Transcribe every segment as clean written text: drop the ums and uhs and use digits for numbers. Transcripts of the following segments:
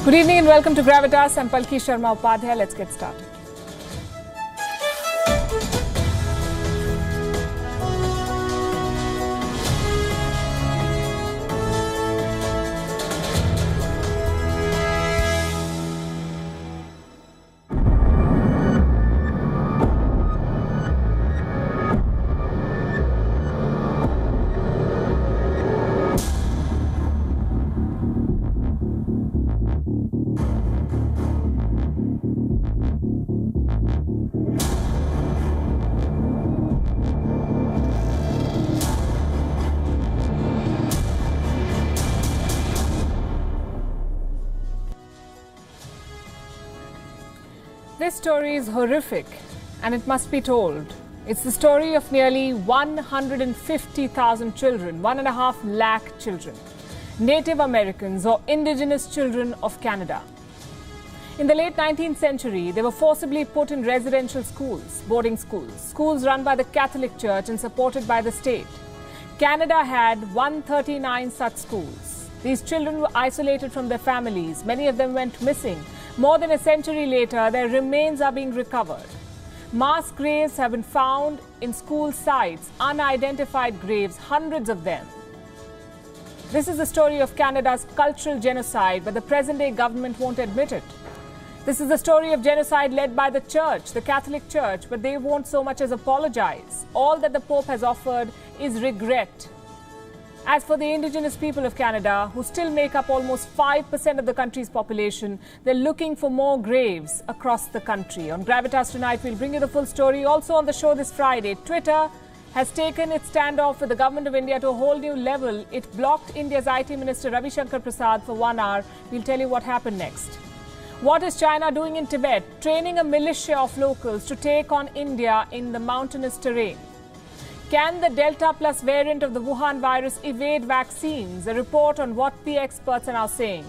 Good evening and welcome to Gravitas. I'm Palki Sharma Upadhyay. Let's get started. This story is horrific and it must be told. It's the story of nearly 150,000 children, 1.5 lakh children, Native Americans or indigenous children of Canada. In the late 19th century, they were forcibly put in residential schools, boarding schools, schools run by the Catholic Church and supported by the state. Canada had 139 such schools. These children were isolated from their families. Many of them went missing. More than a century later, their remains are being recovered. Mass graves have been found in school sites, unidentified graves, hundreds of them. This is the story of Canada's cultural genocide, but the present-day government won't admit it. This is the story of genocide led by the Church, the Catholic Church, but they won't so much as apologize. All that the Pope has offered is regret. As for the indigenous people of Canada, who still make up almost 5% of the country's population, they're looking for more graves across the country. On Gravitas tonight, we'll bring you the full story. Also on the show this Friday, Twitter has taken its standoff with the government of India to a whole new level. It blocked India's IT Minister Ravi Shankar Prasad for 1 hour. We'll tell you what happened next. What is China doing in Tibet? Training a militia of locals to take on India in the mountainous terrain. Can the Delta Plus variant of the Wuhan virus evade vaccines? A report on what the experts are now saying.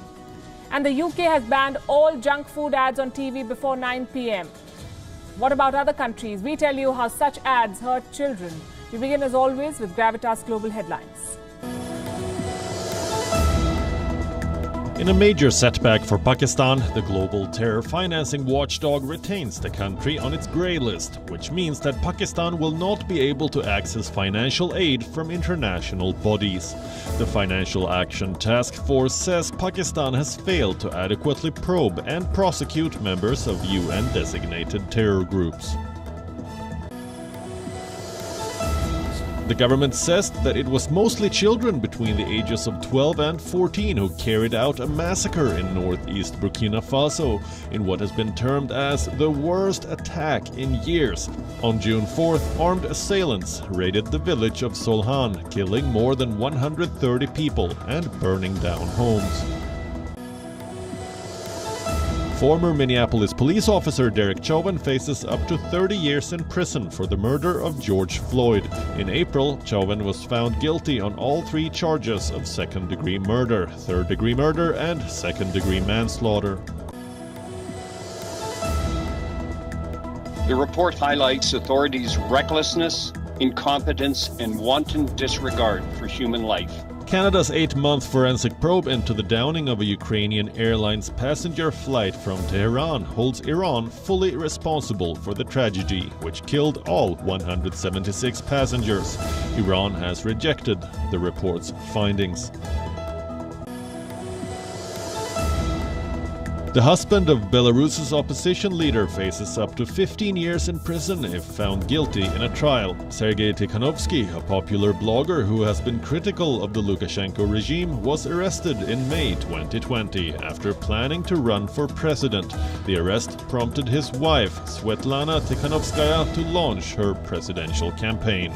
And the UK has banned all junk food ads on TV before 9 p.m. What about other countries? We tell you how such ads hurt children. We begin as always with Gravitas Global Headlines. In a major setback for Pakistan, the global terror financing watchdog retains the country on its grey list, which means that Pakistan will not be able to access financial aid from international bodies. The Financial Action Task Force says Pakistan has failed to adequately probe and prosecute members of UN-designated terror groups. The government says that it was mostly children between the ages of 12 and 14 who carried out a massacre in northeast Burkina Faso in what has been termed as the worst attack in years. On June 4th, armed assailants raided the village of Solhan, killing more than 130 people and burning down homes. Former Minneapolis police officer Derek Chauvin faces up to 30 years in prison for the murder of George Floyd. In April, Chauvin was found guilty on all 3 charges of second-degree murder, third-degree murder, and second-degree manslaughter. The report highlights authorities' recklessness, incompetence, and wanton disregard for human life. Canada's 8-month forensic probe into the downing of a Ukrainian Airlines passenger flight from Tehran holds Iran fully responsible for the tragedy, which killed all 176 passengers. Iran has rejected the report's findings. The husband of Belarus's opposition leader faces up to 15 years in prison if found guilty in a trial. Sergei Tikhanovsky, a popular blogger who has been critical of the Lukashenko regime, was arrested in May 2020 after planning to run for president. The arrest prompted his wife, Svetlana Tikhanovskaya, to launch her presidential campaign.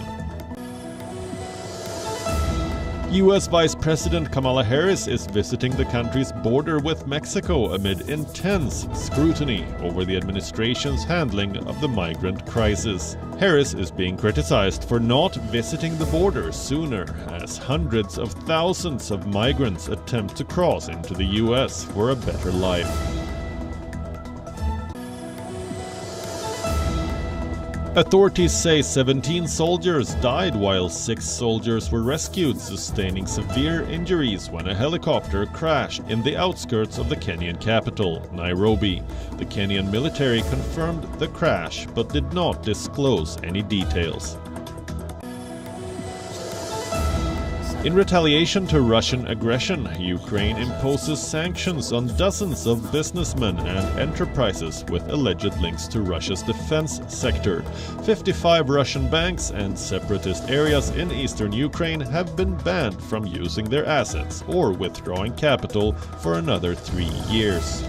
U.S. Vice President Kamala Harris is visiting the country's border with Mexico amid intense scrutiny over the administration's handling of the migrant crisis. Harris is being criticized for not visiting the border sooner, as hundreds of thousands of migrants attempt to cross into the U.S. for a better life. Authorities say 17 soldiers died while 6 soldiers were rescued, sustaining severe injuries when a helicopter crashed in the outskirts of the Kenyan capital, Nairobi. The Kenyan military confirmed the crash but did not disclose any details. In retaliation to Russian aggression, Ukraine imposes sanctions on dozens of businessmen and enterprises with alleged links to Russia's defense sector. 55 Russian banks and separatist areas in eastern Ukraine have been banned from using their assets or withdrawing capital for another 3 years.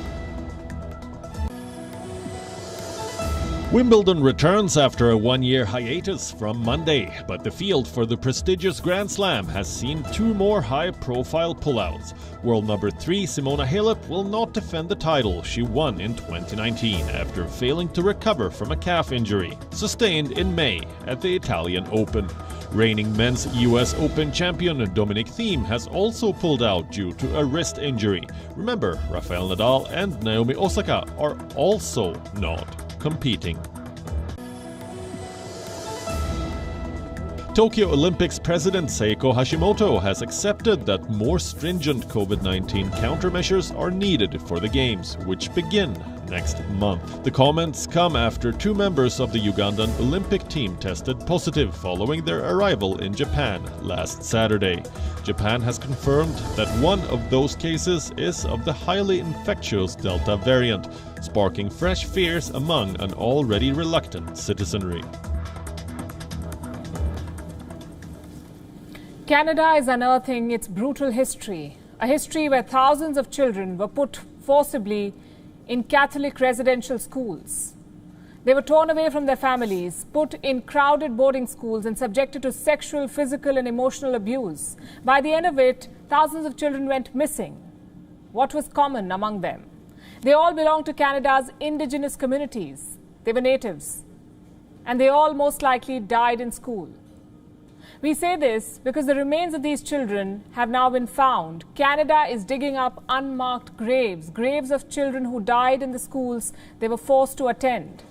Wimbledon returns after a one-year hiatus from Monday, but the field for the prestigious Grand Slam has seen 2 more high-profile pullouts. World number 3 Simona Halep will not defend the title she won in 2019 after failing to recover from a calf injury sustained in May at the Italian Open. Reigning men's US Open champion Dominic Thiem has also pulled out due to a wrist injury. Remember, Rafael Nadal and Naomi Osaka are also not competing. Tokyo Olympics President Seiko Hashimoto has accepted that more stringent COVID-19 countermeasures are needed for the Games, which begin next month. The comments come after 2 members of the Ugandan Olympic team tested positive following their arrival in Japan last Saturday. Japan has confirmed that one of those cases is of the highly infectious Delta variant, sparking fresh fears among an already reluctant citizenry. Canada is unearthing its brutal history, a history where thousands of children were put forcibly in Catholic residential schools. They were torn away from their families, put in crowded boarding schools and subjected to sexual, physical and emotional abuse. By the end of it, thousands of children went missing. What was common among them? They all belonged to Canada's indigenous communities. They were natives. And they all most likely died in school. We say this because the remains of these children have now been found. Canada is digging up unmarked graves, graves of children who died in the schools they were forced to attend.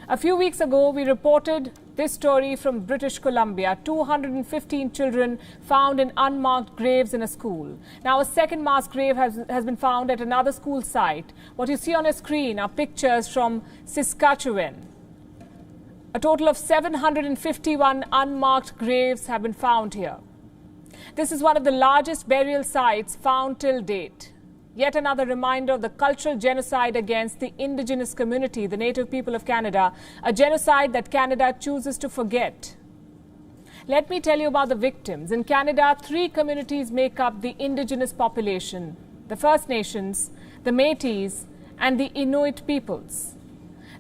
A few weeks ago, we reported this story from British Columbia, 215 children found in unmarked graves in a school. Now, a second mass grave has been found at another school site. What you see on a screen are pictures from Saskatchewan. A total of 751 unmarked graves have been found here. This is one of the largest burial sites found till date. Yet another reminder of the cultural genocide against the indigenous community, the native people of Canada, a genocide that Canada chooses to forget. Let me tell you about the victims. In Canada, 3 communities make up the indigenous population: the First Nations, the Métis, and the Inuit peoples.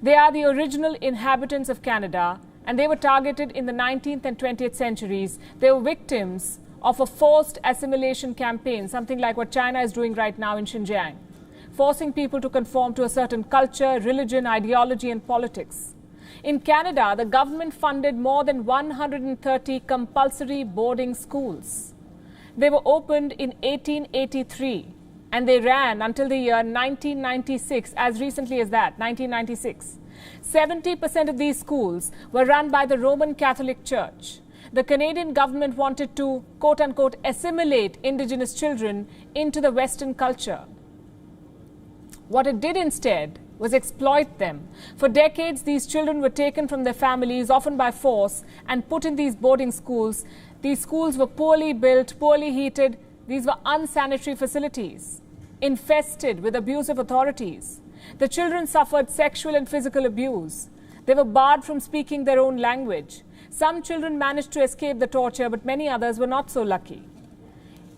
They are the original inhabitants of Canada, and they were targeted in the 19th and 20th centuries. They were victims of a forced assimilation campaign, something like what China is doing right now in Xinjiang, forcing people to conform to a certain culture, religion, ideology, and politics. In Canada, the government funded more than 130 compulsory boarding schools. They were opened in 1883. And they ran until the year 1996, as recently as that, 1996. 70% of these schools were run by the Roman Catholic Church. The Canadian government wanted to, quote-unquote, assimilate Indigenous children into the Western culture. What it did instead was exploit them. For decades, these children were taken from their families, often by force, and put in these boarding schools. These schools were poorly built, poorly heated. These were unsanitary facilities, infested with abusive authorities. The children suffered sexual and physical abuse. They were barred from speaking their own language. Some children managed to escape the torture, but many others were not so lucky.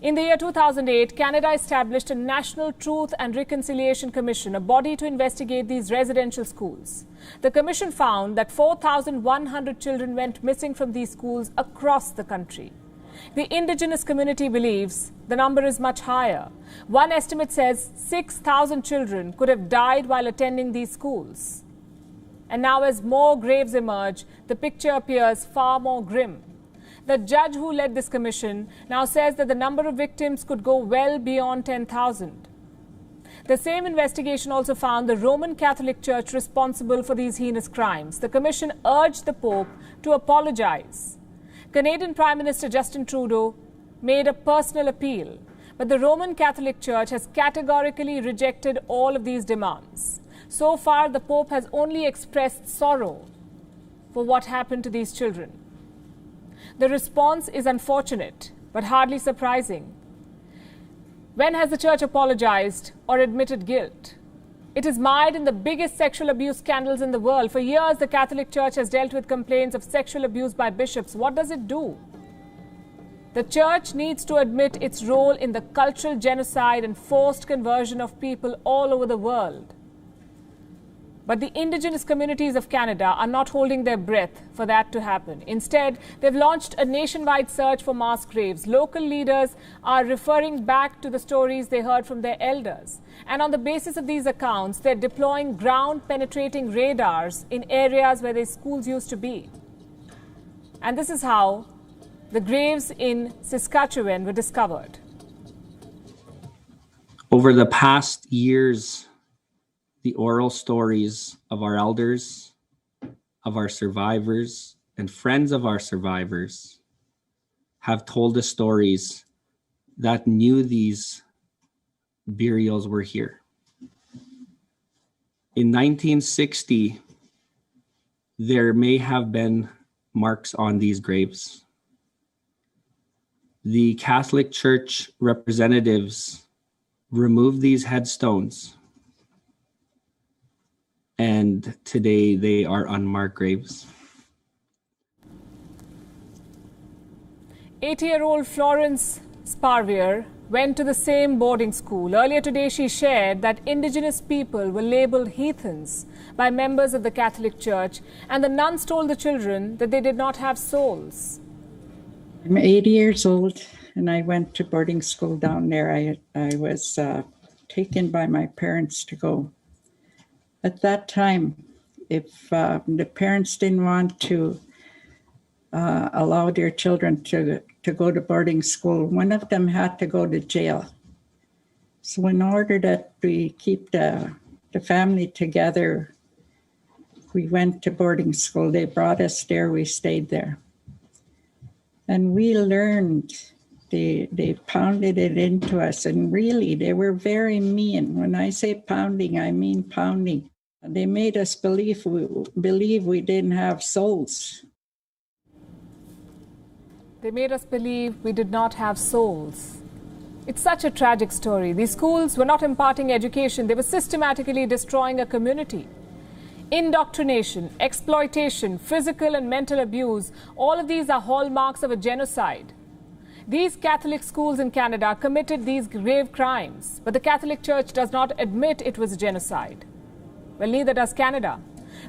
In the year 2008, Canada established a National Truth and Reconciliation Commission, a body to investigate these residential schools. The commission found that 4,100 children went missing from these schools across the country. The indigenous community believes the number is much higher. One estimate says 6,000 children could have died while attending these schools. And now, as more graves emerge, the picture appears far more grim. The judge who led this commission now says that the number of victims could go well beyond 10,000. The same investigation also found the Roman Catholic Church responsible for these heinous crimes. The commission urged the Pope to apologize. Canadian Prime Minister Justin Trudeau made a personal appeal, but the Roman Catholic Church has categorically rejected all of these demands. So far, the Pope has only expressed sorrow for what happened to these children. The response is unfortunate, but hardly surprising. When has the Church apologized or admitted guilt? It is mired in the biggest sexual abuse scandals in the world. For years, the Catholic Church has dealt with complaints of sexual abuse by bishops. What does it do? The Church needs to admit its role in the cultural genocide and forced conversion of people all over the world. But the Indigenous communities of Canada are not holding their breath for that to happen. Instead, they've launched a nationwide search for mass graves. Local leaders are referring back to the stories they heard from their elders. And on the basis of these accounts, they're deploying ground-penetrating radars in areas where the schools used to be. And this is how the graves in Saskatchewan were discovered. Over the past years, the oral stories of our elders, of our survivors, and friends of our survivors have told us stories that knew these burials were here. In 1960, there may have been marks on these graves. The Catholic Church representatives removed these headstones, and today they are unmarked graves. 80-year-old Florence Sparvier went to the same boarding school. Earlier today, she shared that Indigenous people were labelled heathens by members of the Catholic Church, and the nuns told the children that they did not have souls. I'm 80 years old, and I went to boarding school down there. I was taken by my parents to go. At that time, if the parents didn't want to allow their children to go to boarding school, one of them had to go to jail. So in order that we keep the family together, we went to boarding school. They brought us there, we stayed there. And we learned, they pounded it into us, and really they were very mean. When I say pounding, I mean pounding. They made us believe we didn't have souls. They made us believe we did not have souls. It's such a tragic story. These schools were not imparting education. They were systematically destroying a community. Indoctrination, exploitation, physical and mental abuse, all of these are hallmarks of a genocide. These Catholic schools in Canada committed these grave crimes, but the Catholic Church does not admit it was a genocide. Well, neither does Canada.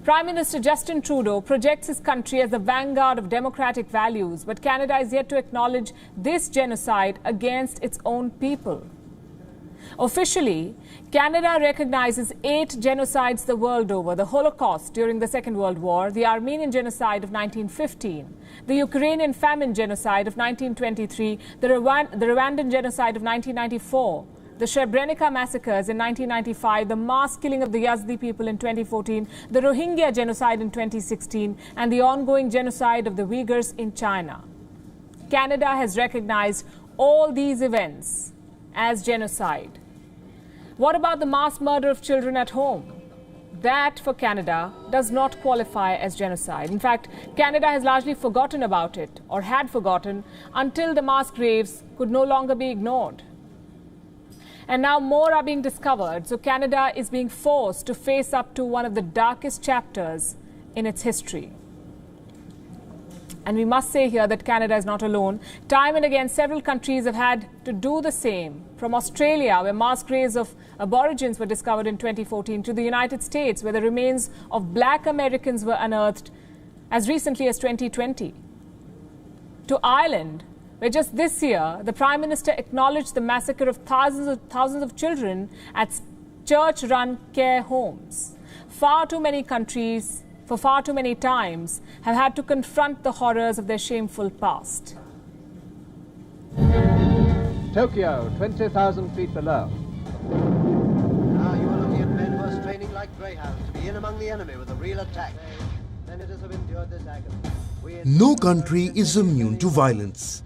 Prime Minister Justin Trudeau projects his country as the vanguard of democratic values, but Canada is yet to acknowledge this genocide against its own people. Officially, Canada recognizes 8 genocides the world over: the Holocaust during the Second World War, the Armenian genocide of 1915, the Ukrainian famine genocide of 1923, the Rwandan genocide of 1994, the Srebrenica massacres in 1995, the mass killing of the Yazidi people in 2014, the Rohingya genocide in 2016, and the ongoing genocide of the Uyghurs in China. Canada has recognized all these events as genocide. What about the mass murder of children at home? That, for Canada, does not qualify as genocide. In fact, Canada has largely forgotten about it, or had forgotten, until the mass graves could no longer be ignored. And now more are being discovered, so Canada is being forced to face up to one of the darkest chapters in its history. And we must say here that Canada is not alone. Time and again, several countries have had to do the same. From Australia, where mass graves of Aborigines were discovered in 2014, to the United States, where the remains of Black Americans were unearthed as recently as 2020. To Ireland, where just this year, the Prime Minister acknowledged the massacre of thousands of children at church-run care homes. Far too many countries, for far too many times, have had to confront the horrors of their shameful past. Tokyo, 20,000 feet below. like greyhounds to be in among the enemy with a real attack. Senators have endured this agony. No country is immune to violence.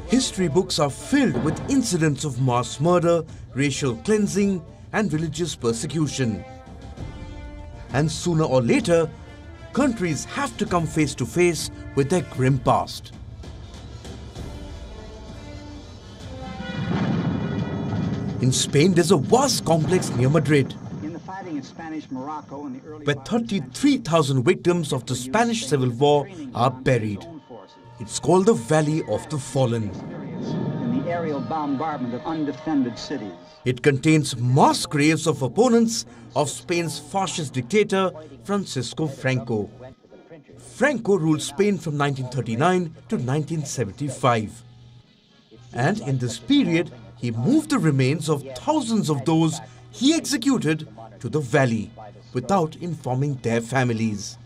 History books are filled with incidents of mass murder, racial cleansing, and religious persecution. And sooner or later, countries have to come face to face with their grim past. In Spain, there's a vast complex near Madrid, In Spanish Morocco in the early where 33,000 victims of the Spanish Civil War are buried. It's called the Valley of the Fallen. in the aerial bombardment of undefended cities. It contains mass graves of opponents of Spain's fascist dictator Francisco Franco. Franco ruled Spain from 1939 to 1975. And in this period, he moved the remains of thousands of those he executed to the valley without informing their families.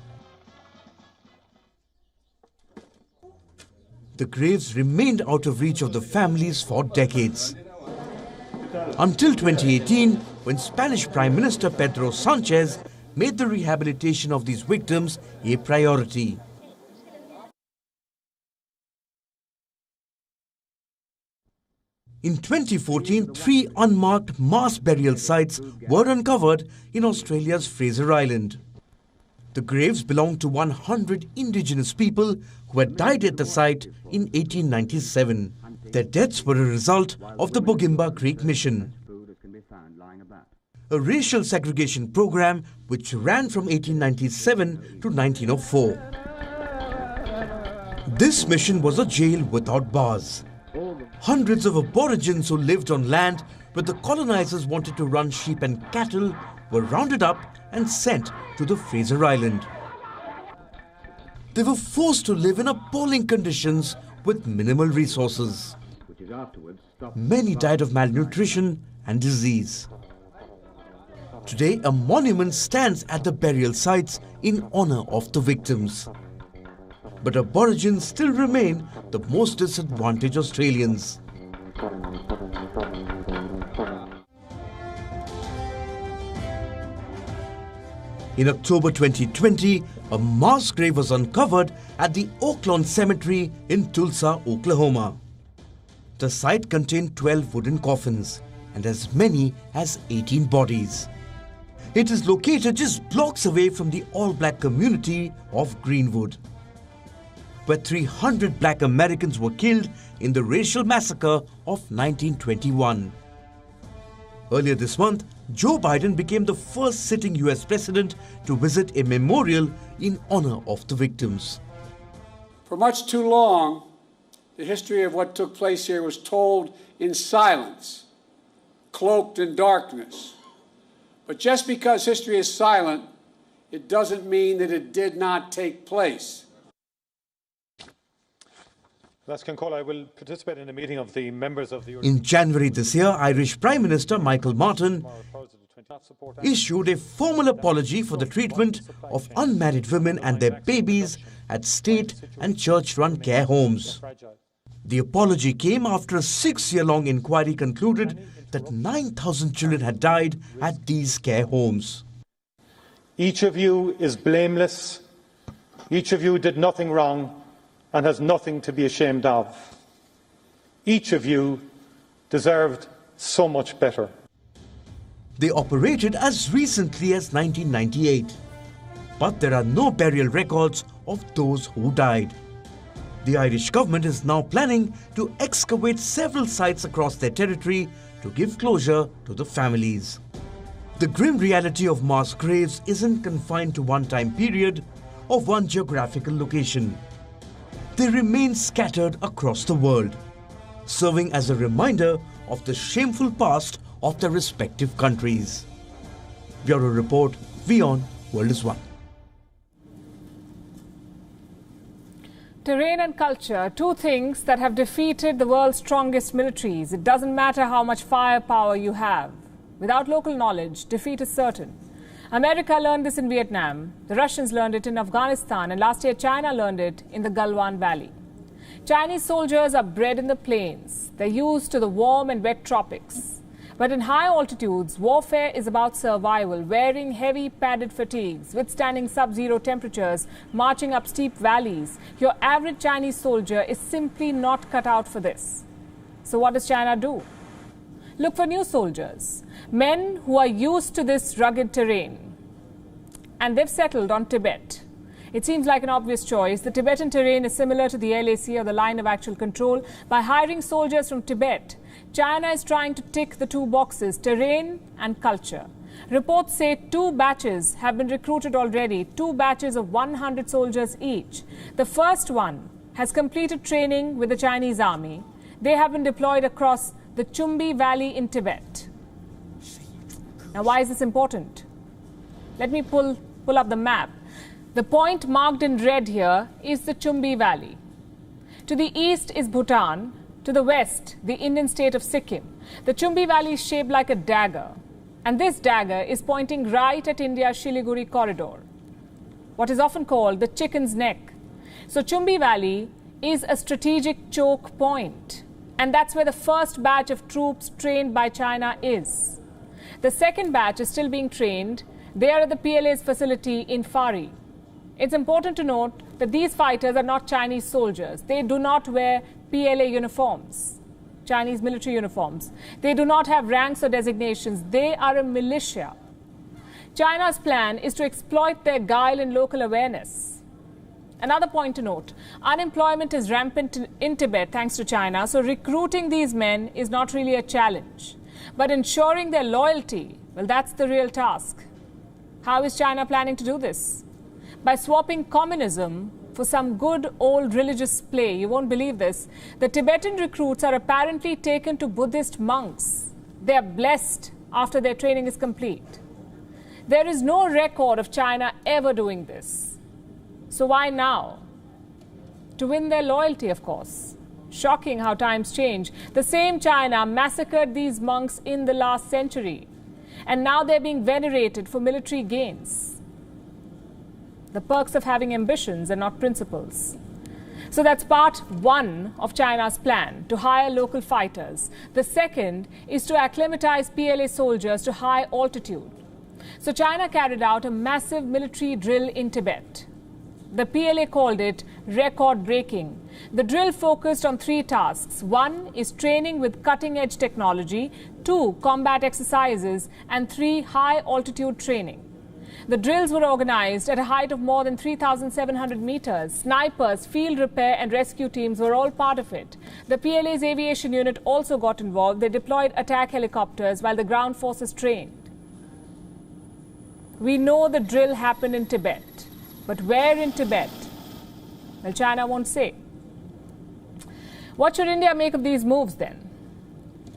The graves remained out of reach of the families for decades. Until 2018, when Spanish Prime Minister Pedro Sanchez made the rehabilitation of these victims a priority. In 2014, 3 unmarked mass burial sites were uncovered in Australia's Fraser Island. The graves belonged to 100 indigenous people who had died at the site in 1897. Their deaths were a result of the Bugimba Creek mission, a racial segregation program which ran from 1897 to 1904. This mission was a jail without bars. Hundreds of aborigines who lived on land where the colonizers wanted to run sheep and cattle were rounded up and sent to the Fraser Island. They were forced to live in appalling conditions with minimal resources. Many died of malnutrition and disease. Today, a monument stands at the burial sites in honor of the victims. But Aborigines still remain the most disadvantaged Australians. In October 2020, a mass grave was uncovered at the Oaklawn Cemetery in Tulsa, Oklahoma. The site contained 12 wooden coffins and as many as 18 bodies. It is located just blocks away from the all-black community of Greenwood, where 300 black Americans were killed in the racial massacre of 1921. Earlier this month, Joe Biden became the first sitting US president to visit a memorial in honor of the victims. For much too long, the history of what took place here was told in silence, cloaked in darkness. But just because history is silent, it doesn't mean that it did not take place. I will participate in a meeting of the members of the... In January this year, Irish Prime Minister Michael Martin issued a formal apology for the treatment of unmarried women and their babies at state and church-run care homes. The apology came after a 6-year-long inquiry concluded that 9,000 children had died at these care homes. Each of you is blameless. Each of you did nothing wrong and has nothing to be ashamed of. Each of you deserved so much better. They operated as recently as 1998, but there are no burial records of those who died. The Irish government is now planning to excavate several sites across their territory to give closure to the families. The grim reality of mass graves isn't confined to one time period or one geographical location. They remain scattered across the world, serving as a reminder of the shameful past of their respective countries. Bureau Report, WION World is One. Terrain and culture, 2 things that have defeated the world's strongest militaries. It doesn't matter how much firepower you have. Without local knowledge, defeat is certain. America learned this in Vietnam, the Russians learned it in Afghanistan, and last year China learned it in the Galwan Valley. Chinese soldiers are bred in the plains. They're used to the warm and wet tropics. But in high altitudes, warfare is about survival, wearing heavy padded fatigues, withstanding sub-zero temperatures, marching up steep valleys. Your average Chinese soldier is simply not cut out for this. So what does China do? Look for new soldiers, men who are used to this rugged terrain. And they've settled on Tibet. It seems like an obvious choice. The Tibetan terrain is similar to the LAC, or the line of actual control. By hiring soldiers from Tibet, China is trying to tick the two boxes, terrain and culture. Reports say 2 batches have been recruited already, 2 batches of 100 soldiers each. The first one has completed training with the Chinese army. They have been deployed across the Chumbi Valley in Tibet. Now, why is this important? Let me pull up the map. The point marked in red here is the Chumbi Valley. To the east is Bhutan. To the west, the Indian state of Sikkim. The Chumbi Valley is shaped like a dagger. And this dagger is pointing right at India's Siliguri corridor, what is often called the chicken's neck. So Chumbi Valley is a strategic choke point. And that's where the first batch of troops trained by China is. The second batch is still being trained. They are at the PLA's facility in Fari. It's important to note that these fighters are not Chinese soldiers. They do not wear PLA uniforms, Chinese military uniforms. They do not have ranks or designations. They are a militia. China's plan is to exploit their guile and local awareness. Another point to note, unemployment is rampant in Tibet thanks to China, so recruiting these men is not really a challenge. But ensuring their loyalty, well, that's the real task. How is China planning to do this? By swapping communism for some good old religious play. You won't believe this. The Tibetan recruits are apparently taken to Buddhist monks. They are blessed after their training is complete. There is no record of China ever doing this. So why now? To win their loyalty, of course. Shocking how times change. The same China massacred these monks in the last century. And now they're being venerated for military gains. The perks of having ambitions and not principles. So that's part one of China's plan, to hire local fighters. The second is to acclimatize PLA soldiers to high altitude. So China carried out a massive military drill in Tibet. The PLA called it record-breaking. The drill focused on 3 tasks. 1 is training with cutting-edge technology, 2 combat exercises, and 3 high-altitude training. The drills were organized at a height of more than 3,700 meters. Snipers, field repair and rescue teams were all part of it. The PLA's aviation unit also got involved. They deployed attack helicopters while the ground forces trained. We know the drill happened in Tibet. But where in Tibet? Well, China won't say. What should India make of these moves then?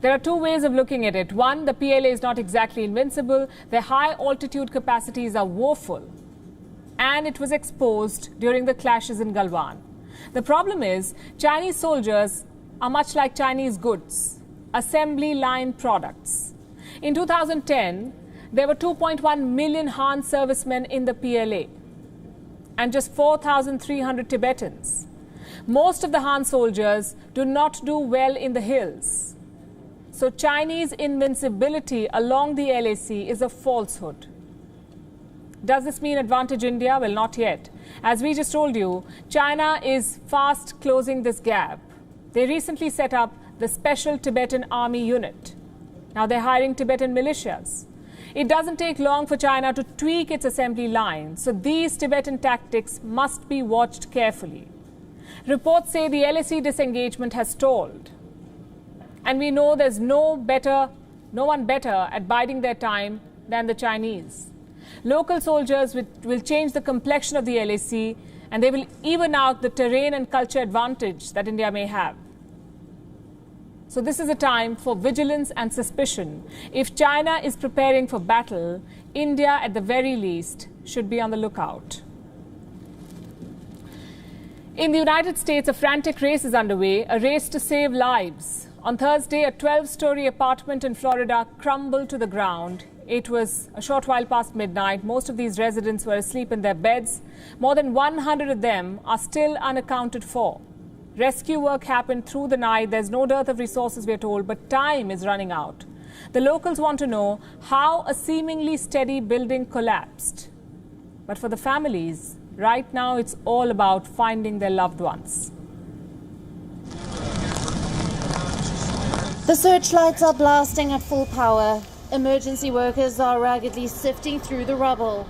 There are 2 ways of looking at it. 1, the PLA is not exactly invincible. Their high altitude capacities are woeful. And it was exposed during the clashes in Galwan. The problem is, Chinese soldiers are much like Chinese goods, assembly line products. In 2010, there were 2.1 million Han servicemen in the PLA and just 4,300 Tibetans. Most of the Han soldiers do not do well in the hills. So Chinese invincibility along the LAC is a falsehood. Does this mean advantage India? Well, not yet. As we just told you, China is fast closing this gap. They recently set up the Special Tibetan Army Unit. Now they're hiring Tibetan militias. It doesn't take long for China to tweak its assembly line, so these Tibetan tactics must be watched carefully. Reports say the LAC disengagement has stalled. And we know there's no one better at biding their time than the Chinese. Local soldiers will change the complexion of the LAC, and they will even out the terrain and culture advantage that India may have. So this is a time for vigilance and suspicion. If China is preparing for battle, India, at the very least, should be on the lookout. In the United States, a frantic race is underway, a race to save lives. On Thursday, a 12-story apartment in Florida crumbled to the ground. It was a short while past midnight. Most of these residents were asleep in their beds. More than 100 of them are still unaccounted for. Rescue work happened through the night. There's no dearth of resources, we're told, but time is running out. The locals want to know how a seemingly steady building collapsed. But for the families, right now it's all about finding their loved ones. The searchlights are blasting at full power. Emergency workers are raggedly sifting through the rubble.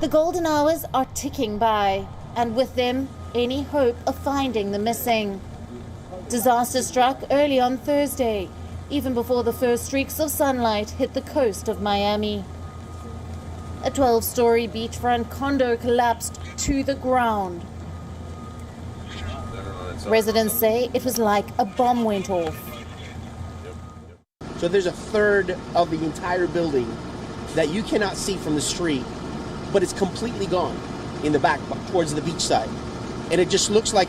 The golden hours are ticking by, and with them, any hope of finding the missing. Disaster struck early on Thursday, even before the first streaks of sunlight hit the coast of Miami. A 12-story beachfront condo collapsed to the ground. Residents say it was like a bomb went off. So there's a third of the entire building that you cannot see from the street, but it's completely gone in the back towards the beach side. And it just looks like,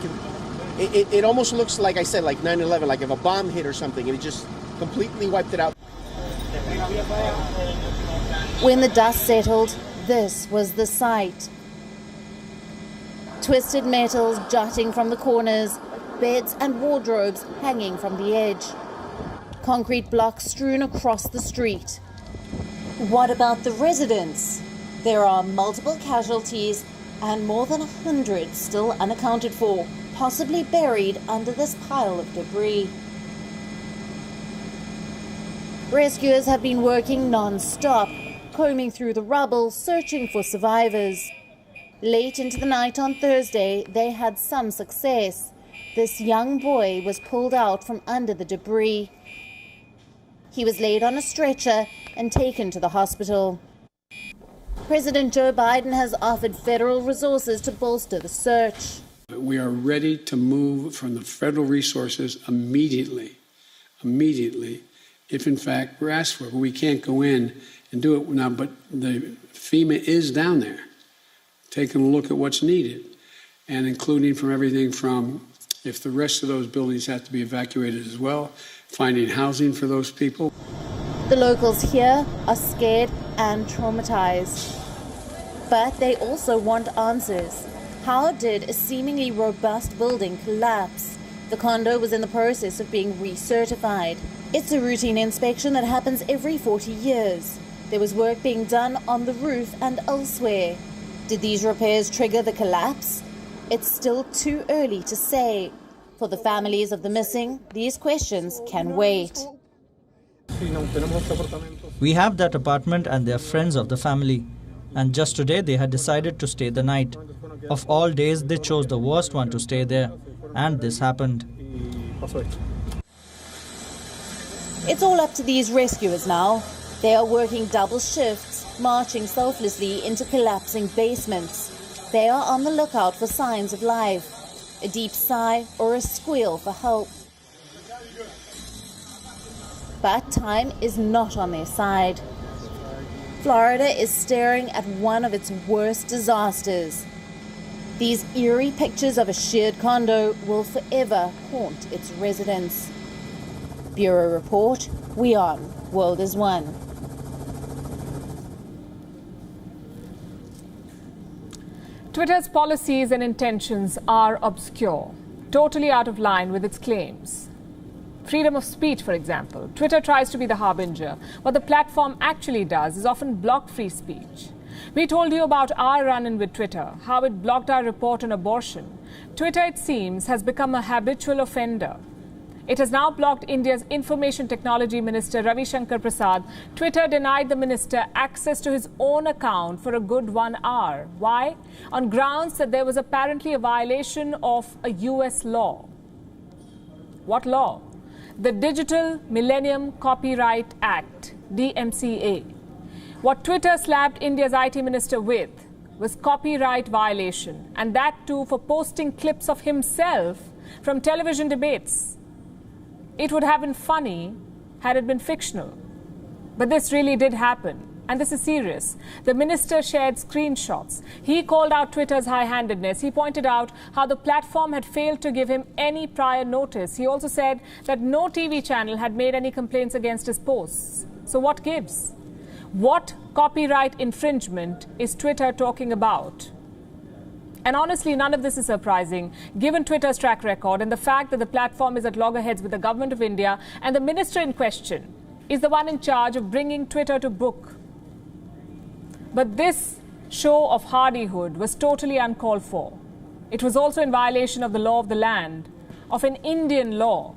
it almost looks like I said, like 9/11, like if a bomb hit or something, and it just completely wiped it out. When the dust settled, this was the sight. Twisted metals jutting from the corners, beds and wardrobes hanging from the edge. Concrete blocks strewn across the street. What about the residents? There are multiple casualties and more than 100 still unaccounted for, possibly buried under this pile of debris. Rescuers have been working non-stop, combing through the rubble, searching for survivors. Late into the night on Thursday, they had some success. This young boy was pulled out from under the debris. He was laid on a stretcher and taken to the hospital. President Joe Biden has offered federal resources to bolster the search. We are ready to move from the federal resources immediately, if in fact we're asked for it. But we can't go in and do it now, but the FEMA is down there, taking a look at what's needed, and including from everything from if the rest of those buildings have to be evacuated as well, finding housing for those people. The locals here are scared and traumatized. But they also want answers. How did a seemingly robust building collapse? The condo was in the process of being recertified. It's a routine inspection that happens every 40 years. There was work being done on the roof and elsewhere. Did these repairs trigger the collapse? It's still too early to say. For the families of the missing, these questions can wait. We have that apartment and they are friends of the family. And just today they had decided to stay the night. Of all days, they chose the worst one to stay there. And this happened. It's all up to these rescuers now. They are working double shifts, marching selflessly into collapsing basements. They are on the lookout for signs of life, a deep sigh or a squeal for help. But time is not on their side. Florida is staring at one of its worst disasters. These eerie pictures of a shared condo will forever haunt its residents. Bureau Report, WION, World is One. Twitter's policies and intentions are obscure, totally out of line with its claims. Freedom of speech, for example. Twitter tries to be the harbinger. What the platform actually does is often block free speech. We told you about our run-in with Twitter, how it blocked our report on abortion. Twitter, it seems, has become a habitual offender. It has now blocked India's Information Technology Minister Ravi Shankar Prasad. Twitter denied the minister access to his own account for a good 1 hour. Why? On grounds that there was apparently a violation of a US law. What law? The Digital Millennium Copyright Act, DMCA. What Twitter slapped India's IT minister with was copyright violation, and that too for posting clips of himself from television debates. It would have been funny had it been fictional. But this really did happen. And this is serious. The minister shared screenshots. He called out Twitter's high-handedness. He pointed out how the platform had failed to give him any prior notice. He also said that no TV channel had made any complaints against his posts. So what gives? What copyright infringement is Twitter talking about? And honestly, none of this is surprising, given Twitter's track record and the fact that the platform is at loggerheads with the government of India, and the minister in question is the one in charge of bringing Twitter to book. But this show of hardihood was totally uncalled for. It was also in violation of the law of the land, of an Indian law.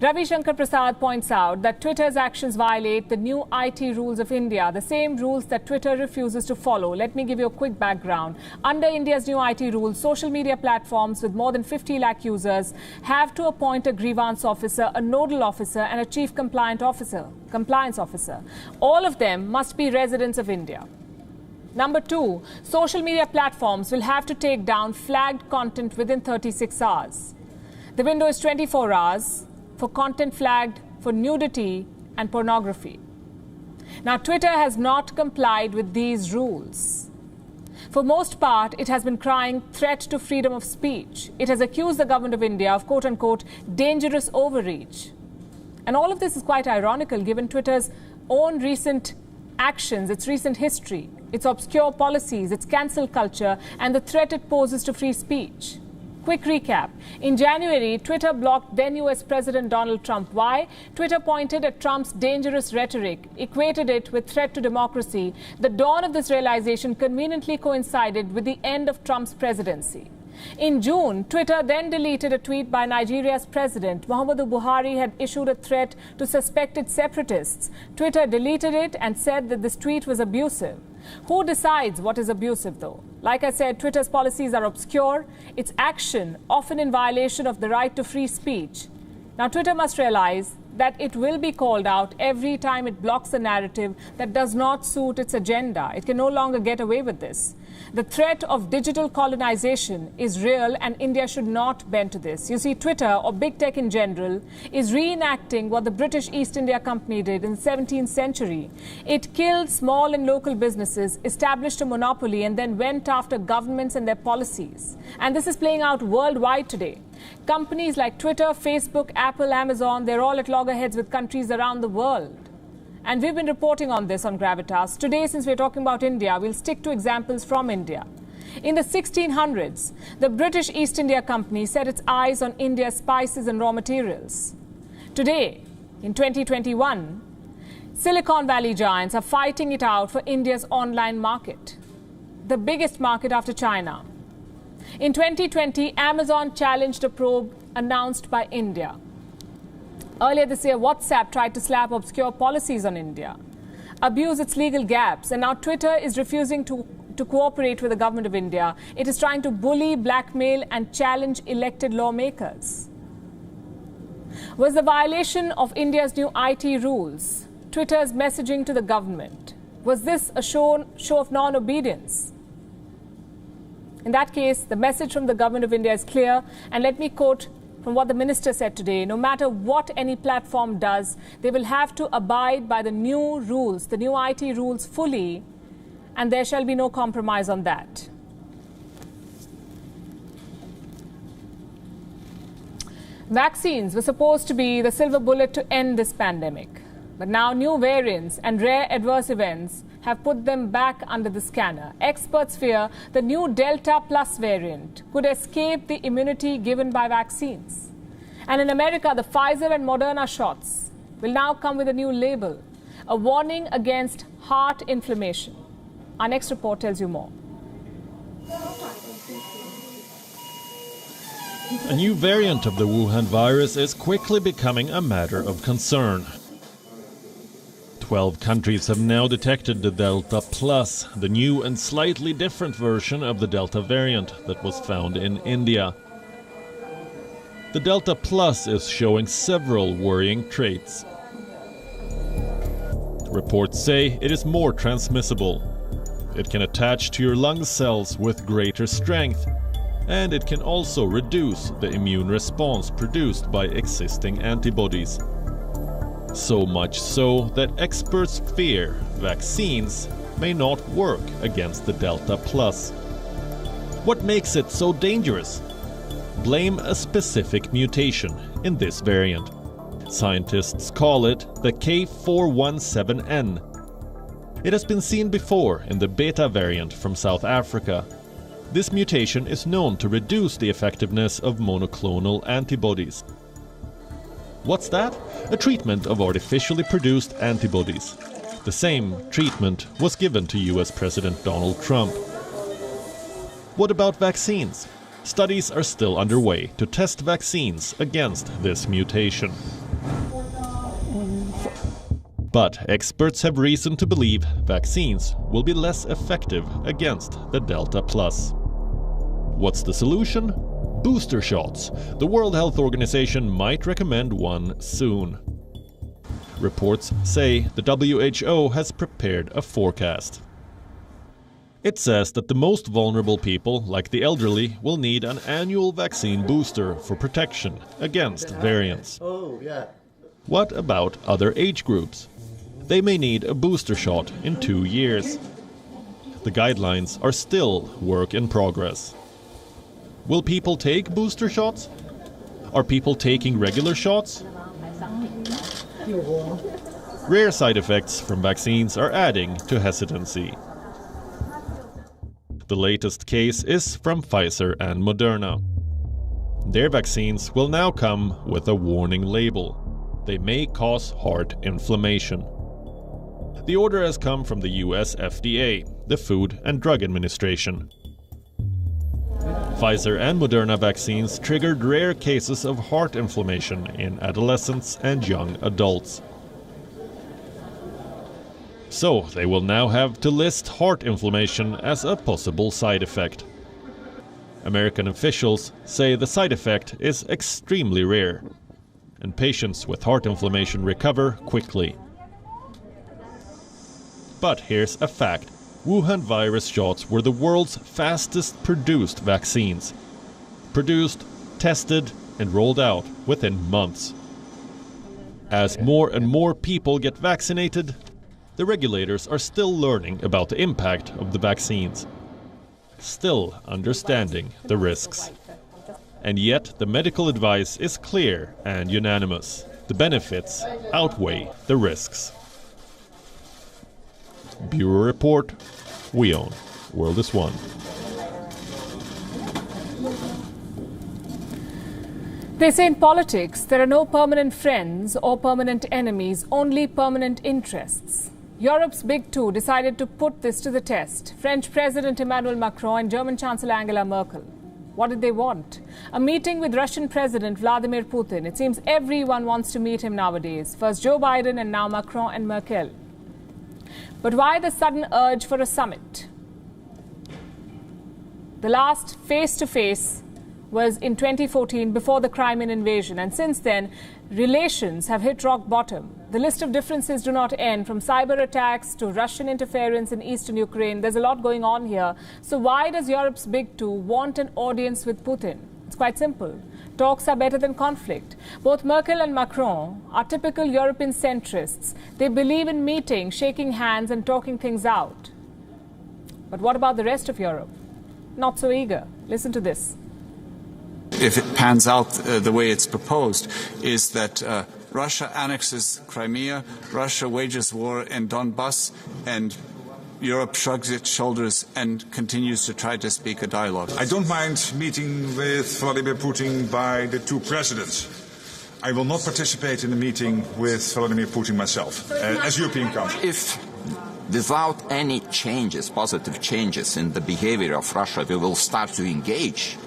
Ravi Shankar Prasad points out that Twitter's actions violate the new IT rules of India, the same rules that Twitter refuses to follow. Let me give you a quick background. Under India's new IT rules, social media platforms with more than 50 lakh users have to appoint a grievance officer, a nodal officer, and a chief compliance officer. All of them must be residents of India. Number 2, social media platforms will have to take down flagged content within 36 hours. The window is 24 hours for content flagged for nudity and pornography. Now, Twitter has not complied with these rules. For most part, it has been crying threat to freedom of speech. It has accused the government of India of quote-unquote dangerous overreach. And all of this is quite ironical given Twitter's own recent actions, its recent history, its obscure policies, its cancel culture, and the threat it poses to free speech. Quick recap. In January, Twitter blocked then US President Donald Trump. Why? Twitter pointed at Trump's dangerous rhetoric, equated it with threat to democracy. The dawn of this realization conveniently coincided with the end of Trump's presidency. In June, Twitter then deleted a tweet by Nigeria's president. Muhammadu Buhari had issued a threat to suspected separatists. Twitter deleted it and said that this tweet was abusive. Who decides what is abusive, though? Like I said, Twitter's policies are obscure, its action often in violation of the right to free speech. Now, Twitter must realize that it will be called out every time it blocks a narrative that does not suit its agenda. It can no longer get away with this. The threat of digital colonization is real, and India should not bend to this. You see, Twitter, or big tech in general, is reenacting what the British East India Company did in the 17th century. It killed small and local businesses, established a monopoly, and then went after governments and their policies. And this is playing out worldwide today. Companies like Twitter, Facebook, Apple, Amazon, they're all at loggerheads with countries around the world. And we've been reporting on this on Gravitas. Today, since we're talking about India, we'll stick to examples from India. In the 1600s, the British East India Company set its eyes on India's spices and raw materials. Today, in 2021, Silicon Valley giants are fighting it out for India's online market, the biggest market after China. In 2020, Amazon challenged a probe announced by India. Earlier this year, WhatsApp tried to slap obscure policies on India, abuse its legal gaps, and now Twitter is refusing to cooperate with the government of India. It is trying to bully, blackmail, and challenge elected lawmakers. Was the violation of India's new IT rules Twitter's messaging to the government? Was this a show of non-obedience? In that case, the message from the government of India is clear, and let me quote from what the minister said today. No matter what any platform does, they will have to abide by the new rules, the new IT rules fully, and there shall be no compromise on that. Vaccines were supposed to be the silver bullet to end this pandemic, but now new variants and rare adverse events have put them back under the scanner. Experts fear the new Delta Plus variant could escape the immunity given by vaccines. And in America, the Pfizer and Moderna shots will now come with a new label, a warning against heart inflammation. Our next report tells you more. A new variant of the Wuhan virus is quickly becoming a matter of concern. 12 countries have now detected the Delta Plus, the new and slightly different version of the Delta variant that was found in India. The Delta Plus is showing several worrying traits. Reports say it is more transmissible. It can attach to your lung cells with greater strength, and it can also reduce the immune response produced by existing antibodies. So much so that experts fear vaccines may not work against the Delta Plus. What makes it so dangerous? Blame a specific mutation in this variant. Scientists call it the K417N. It has been seen before in the Beta variant from South Africa. This mutation is known to reduce the effectiveness of monoclonal antibodies. What's that? A treatment of artificially produced antibodies. The same treatment was given to US President Donald Trump. What about vaccines? Studies are still underway to test vaccines against this mutation. But experts have reason to believe vaccines will be less effective against the Delta Plus. What's the solution? Booster shots. The World Health Organization might recommend one soon. Reports say the WHO has prepared a forecast. It says that the most vulnerable people, like the elderly, will need an annual vaccine booster for protection against variants. What about other age groups? They may need a booster shot in 2 years. The guidelines are still work in progress. Will people take booster shots? Are people taking regular shots? Rare side effects from vaccines are adding to hesitancy. The latest case is from Pfizer and Moderna. Their vaccines will now come with a warning label. They may cause heart inflammation. The order has come from the US FDA, the Food and Drug Administration. Pfizer and Moderna vaccines triggered rare cases of heart inflammation in adolescents and young adults. So they will now have to list heart inflammation as a possible side effect. American officials say the side effect is extremely rare, and patients with heart inflammation recover quickly. But here's a fact. Wuhan virus shots were the world's fastest produced vaccines. Produced, tested, and rolled out within months. As more and more people get vaccinated, the regulators are still learning about the impact of the vaccines, still understanding the risks. And yet the medical advice is clear and unanimous. The benefits outweigh the risks. Bureau Report, WION, World is One. They say in politics there are no permanent friends or permanent enemies, only permanent interests. Europe's big two decided to put this to the test. French President Emmanuel Macron and German Chancellor Angela Merkel. What did they want? A meeting with Russian President Vladimir Putin. It seems everyone wants to meet him nowadays. First Joe Biden and now Macron and Merkel. But why the sudden urge for a summit? The last face-to-face was in 2014 before the Crimean invasion, and since then relations have hit rock bottom. The list of differences do not end, from cyber attacks to Russian interference in eastern Ukraine. There's a lot going on here. So why does Europe's big two want an audience with Putin? It's quite simple. Talks are better than conflict. Both Merkel and Macron are typical European centrists. They believe in meeting, shaking hands and talking things out. But what about the rest of Europe? Not so eager. Listen to this. If it pans out the way it's proposed, is that Russia annexes Crimea, Russia wages war in Donbass, and Europe shrugs its shoulders and continues to try to speak a dialogue. I don't mind meeting with Vladimir Putin by the two presidents. I will not participate in a meeting with Vladimir Putin myself, as European country. If without any changes, positive changes in the behavior of Russia, we will start to engage,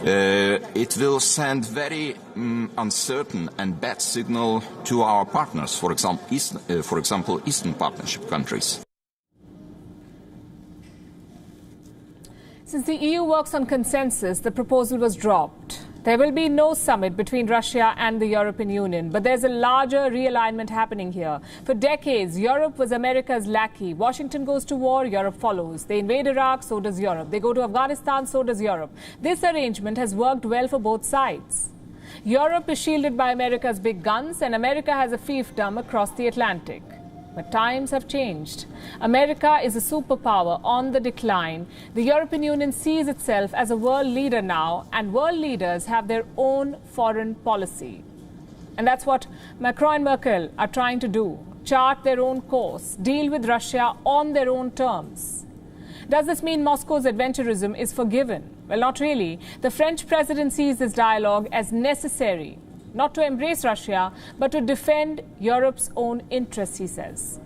it will send very uncertain and bad signal to our partners, for example, Eastern Partnership countries. Since the EU works on consensus, the proposal was dropped. There will be no summit between Russia and the European Union, but there's a larger realignment happening here. For decades, Europe was America's lackey. Washington goes to war, Europe follows. They invade Iraq, so does Europe. They go to Afghanistan, so does Europe. This arrangement has worked well for both sides. Europe is shielded by America's big guns, and America has a fiefdom across the Atlantic. But times have changed. America is a superpower on the decline. The European Union sees itself as a world leader now, and world leaders have their own foreign policy. And that's what Macron and Merkel are trying to do, chart their own course, deal with Russia on their own terms. Does this mean Moscow's adventurism is forgiven? Well, not really. The French president sees this dialogue as necessary, not to embrace Russia, but to defend Europe's own interests, he says.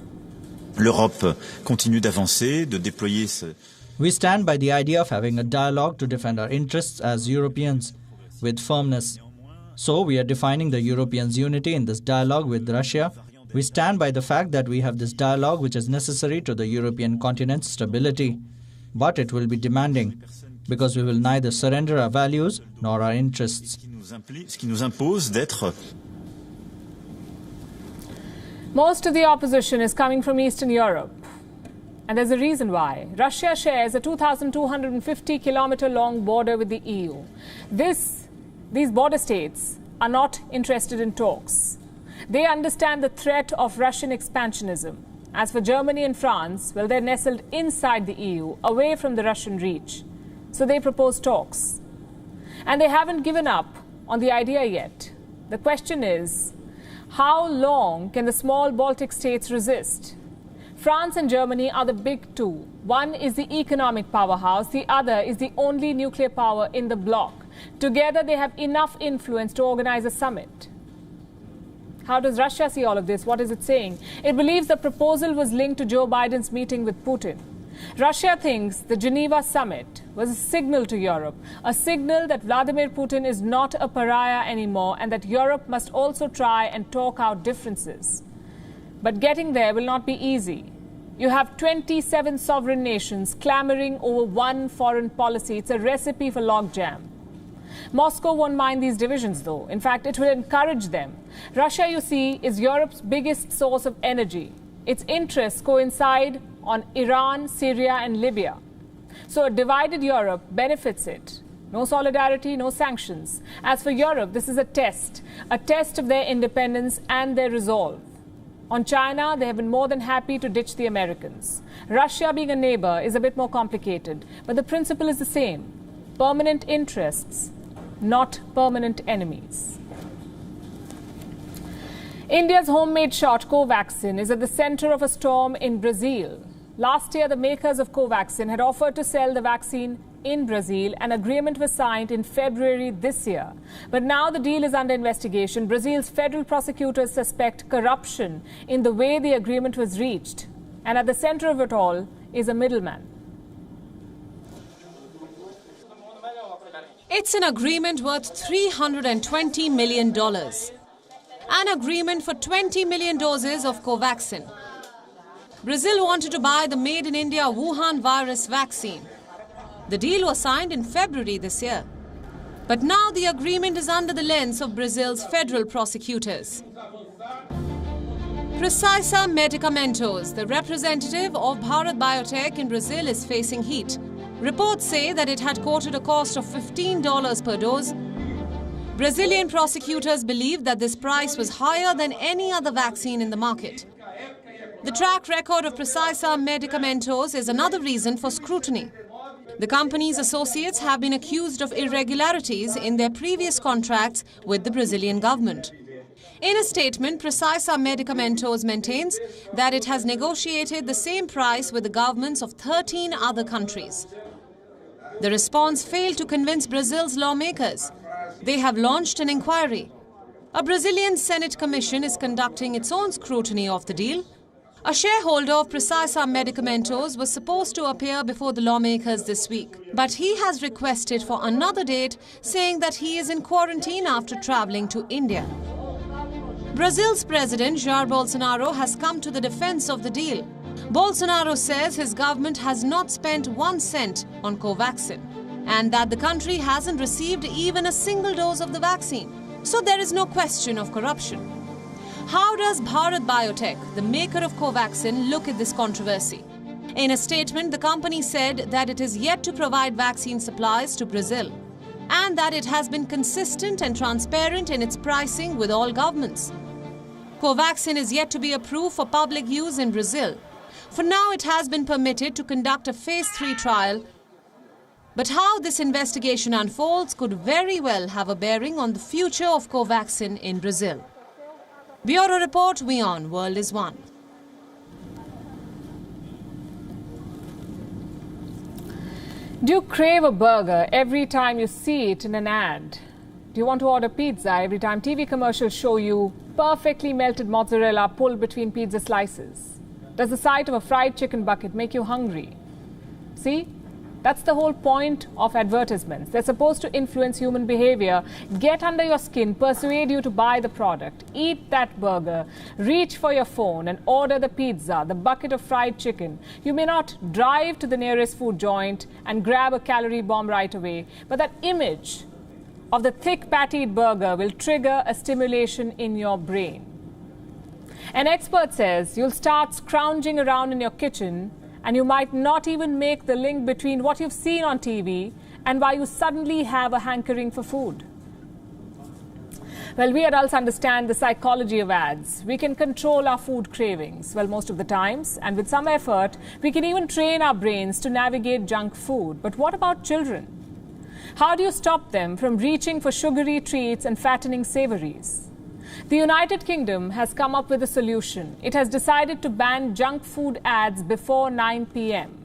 L'Europe continue d'avancer, de déployer ce... We stand by the idea of having a dialogue to defend our interests as Europeans with firmness. So we are defining the Europeans' unity in this dialogue with Russia. We stand by the fact that we have this dialogue which is necessary to the European continent's stability. But it will be demanding, because we will neither surrender our values nor our interests. Ce qui nous impose d'être... Most of the opposition is coming from Eastern Europe. And there's a reason why. Russia shares a 2,250-kilometer-long border with the EU. These border states are not interested in talks. They understand the threat of Russian expansionism. As for Germany and France, well, they're nestled inside the EU, away from the Russian reach. So they propose talks. And they haven't given up on the idea yet. The question is, how long can the small Baltic states resist? France and Germany are the big two. One is the economic powerhouse, the other is the only nuclear power in the bloc. Together they have enough influence to organize a summit. How does Russia see all of this? What is it saying? It believes the proposal was linked to Joe Biden's meeting with Putin. Russia thinks the Geneva summit was a signal to Europe, a signal that Vladimir Putin is not a pariah anymore and that Europe must also try and talk out differences. But getting there will not be easy. You have 27 sovereign nations clamoring over one foreign policy. It's a recipe for logjam. Moscow won't mind these divisions, though. In fact, it will encourage them. Russia, you see, is Europe's biggest source of energy. Its interests coincide on Iran, Syria and Libya. So a divided Europe benefits it. No solidarity, no sanctions. As for Europe, this is a test of their independence and their resolve. On China, they have been more than happy to ditch the Americans. Russia, being a neighbor, is a bit more complicated, but the principle is the same. Permanent interests, not permanent enemies. India's homemade shot Covaxin is at the center of a storm in Brazil. Last year, the makers of Covaxin had offered to sell the vaccine in Brazil. An agreement was signed in February this year. But now the deal is under investigation. Brazil's federal prosecutors suspect corruption in the way the agreement was reached. And at the center of it all is a middleman. It's an agreement worth $320 million. An agreement for 20 million doses of Covaxin. Brazil wanted to buy the made-in-India Wuhan virus vaccine. The deal was signed in February this year. But now the agreement is under the lens of Brazil's federal prosecutors. Precisa Medicamentos, the representative of Bharat Biotech in Brazil, is facing heat. Reports say that it had quoted a cost of $15 per dose. Brazilian prosecutors believe that this price was higher than any other vaccine in the market. The track record of Precisa Medicamentos is another reason for scrutiny. The company's associates have been accused of irregularities in their previous contracts with the Brazilian government. In a statement, Precisa Medicamentos maintains that it has negotiated the same price with the governments of 13 other countries. The response failed to convince Brazil's lawmakers. They have launched an inquiry. A Brazilian Senate commission is conducting its own scrutiny of the deal. A shareholder of Precisa Medicamentos was supposed to appear before the lawmakers this week, but he has requested for another date, saying that he is in quarantine after traveling to India. Brazil's president, Jair Bolsonaro, has come to the defense of the deal. Bolsonaro says his government has not spent 1 cent on Covaxin and that the country hasn't received even a single dose of the vaccine. So there is no question of corruption. How does Bharat Biotech, the maker of Covaxin, look at this controversy? In a statement, the company said that it is yet to provide vaccine supplies to Brazil and that it has been consistent and transparent in its pricing with all governments. Covaxin is yet to be approved for public use in Brazil. For now, it has been permitted to conduct a phase 3 trial. But how this investigation unfolds could very well have a bearing on the future of Covaxin in Brazil. Bureau Report, WION World is One. Do you crave a burger every time you see it in an ad? Do you want to order pizza every time TV commercials show you perfectly melted mozzarella pulled between pizza slices? Does the sight of a fried chicken bucket make you hungry? See? That's the whole point of advertisements. They're supposed to influence human behavior, get under your skin, persuade you to buy the product, eat that burger, reach for your phone and order the pizza, the bucket of fried chicken. You may not drive to the nearest food joint and grab a calorie bomb right away, but that image of the thick pattied burger will trigger a stimulation in your brain. An expert says you'll start scrounging around in your kitchen and you might not even make the link between what you've seen on TV and why you suddenly have a hankering for food. Well, we adults understand the psychology of ads. We can control our food cravings, well, most of the times, and with some effort, we can even train our brains to navigate junk food. But what about children? How do you stop them from reaching for sugary treats and fattening savories? The United Kingdom has come up with a solution. It has decided to ban junk food ads before 9 p.m.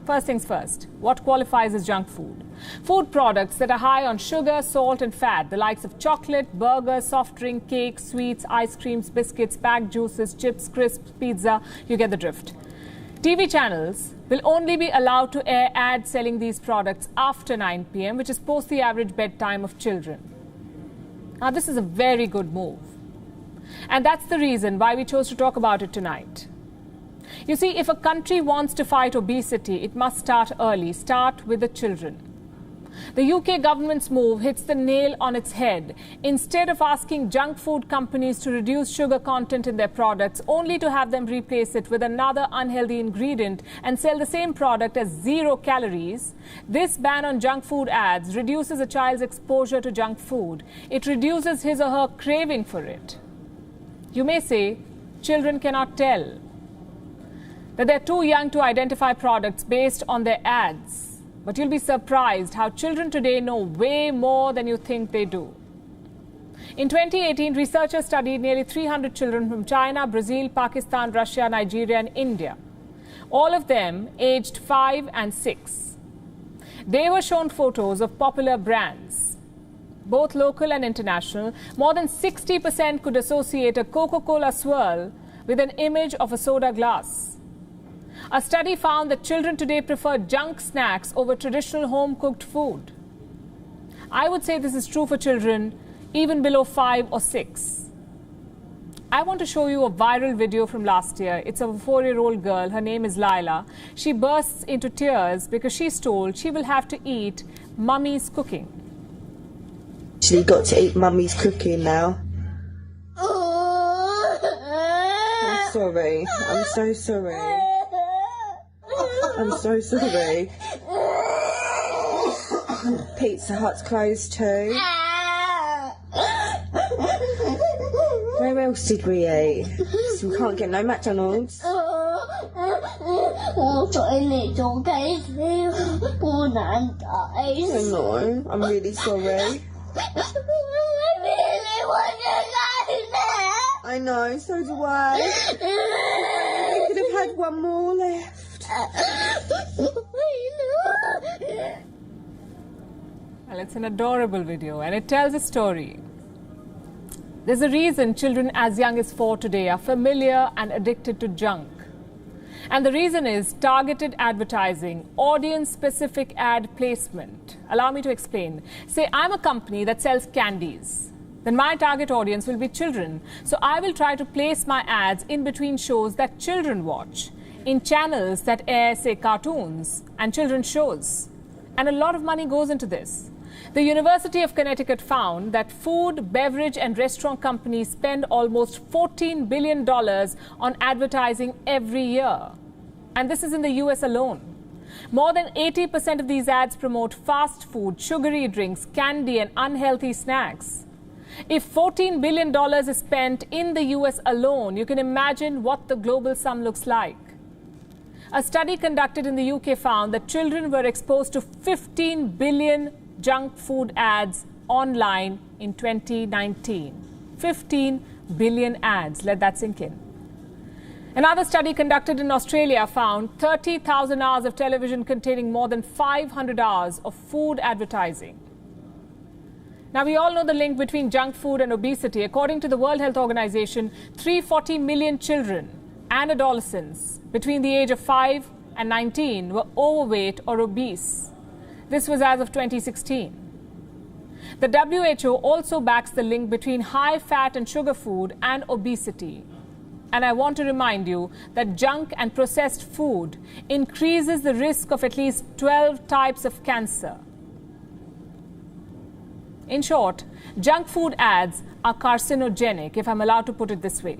First things first, what qualifies as junk food? Food products that are high on sugar, salt and fat, the likes of chocolate, burgers, soft drink, cakes, sweets, ice creams, biscuits, packed juices, chips, crisps, pizza, you get the drift. TV channels will only be allowed to air ads selling these products after 9 p.m., which is post the average bedtime of children. Now, this is a very good move. And that's the reason why we chose to talk about it tonight. You see, if a country wants to fight obesity, it must start early, start with the children. The UK government's move hits the nail on its head. Instead of asking junk food companies to reduce sugar content in their products, only to have them replace it with another unhealthy ingredient and sell the same product as 0 calories, this ban on junk food ads reduces a child's exposure to junk food. It reduces his or her craving for it. You may say, children cannot tell, that they're too young to identify products based on their ads. But you'll be surprised how children today know way more than you think they do. In 2018, researchers studied nearly 300 children from China, Brazil, Pakistan, Russia, Nigeria and India. All of them aged 5 and 6. They were shown photos of popular brands, both local and international. More than 60% could associate a Coca-Cola swirl with an image of a soda glass. A study found that children today prefer junk snacks over traditional home-cooked food. I would say this is true for children even below 5 or 6. I want to show you a viral video from last year. It's of a 4-year-old girl. Her name is Laila. She bursts into tears because she's told she will have to eat mummy's cooking. She got to eat mummy's cooking now. I'm sorry. I'm so sorry. I'm so sorry. Pizza Hut's closed too. Where else did we eat? So we can't get no McDonald's. I know, I'm really sorry. I know, so do I. We could have had one more left. Well, it's an adorable video and it tells a story. There's a reason children as young as 4 today are familiar and addicted to junk. And the reason is targeted advertising, audience-specific ad placement. Allow me to explain. Say I'm a company that sells candies. Then my target audience will be children. So I will try to place my ads in between shows that children watch, in channels that air, say, cartoons and children's shows. And a lot of money goes into this. The University of Connecticut found that food, beverage and restaurant companies spend almost $14 billion on advertising every year. And this is in the US alone. More than 80% of these ads promote fast food, sugary drinks, candy and unhealthy snacks. If $14 billion is spent in the US alone, you can imagine what the global sum looks like. A study conducted in the UK found that children were exposed to 15 billion junk food ads online in 2019. 15 billion ads. Let that sink in. Another study conducted in Australia found 30,000 hours of television containing more than 500 hours of food advertising. Now, we all know the link between junk food and obesity. According to the World Health Organization, 340 million children and adolescents between the age of 5 and 19 were overweight or obese. This was as of 2016. The WHO also backs the link between high fat and sugar food and obesity. And I want to remind you that junk and processed food increases the risk of at least 12 types of cancer. In short, junk food ads are carcinogenic, if I'm allowed to put it this way.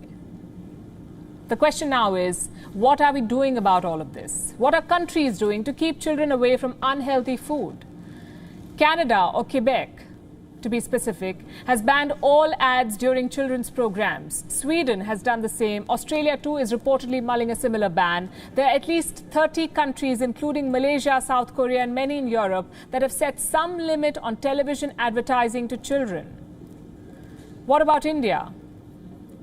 The question now is, what are we doing about all of this? What are countries doing to keep children away from unhealthy food? Canada, or Quebec, to be specific, has banned all ads during children's programs. Sweden has done the same. Australia too is reportedly mulling a similar ban. There are at least 30 countries, including Malaysia, South Korea and many in Europe, that have set some limit on television advertising to children. What about India?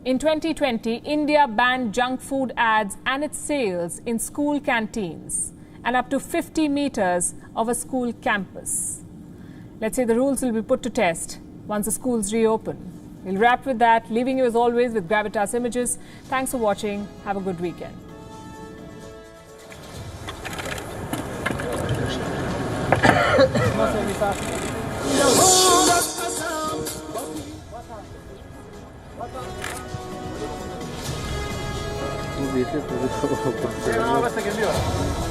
In 2020, India banned junk food ads and its sales in school canteens and up to 50 meters of a school campus. Let's say the rules will be put to test once the schools reopen. We'll wrap with that, leaving you as always with Gravitas Images. Thanks for watching. Have a good weekend. Dice,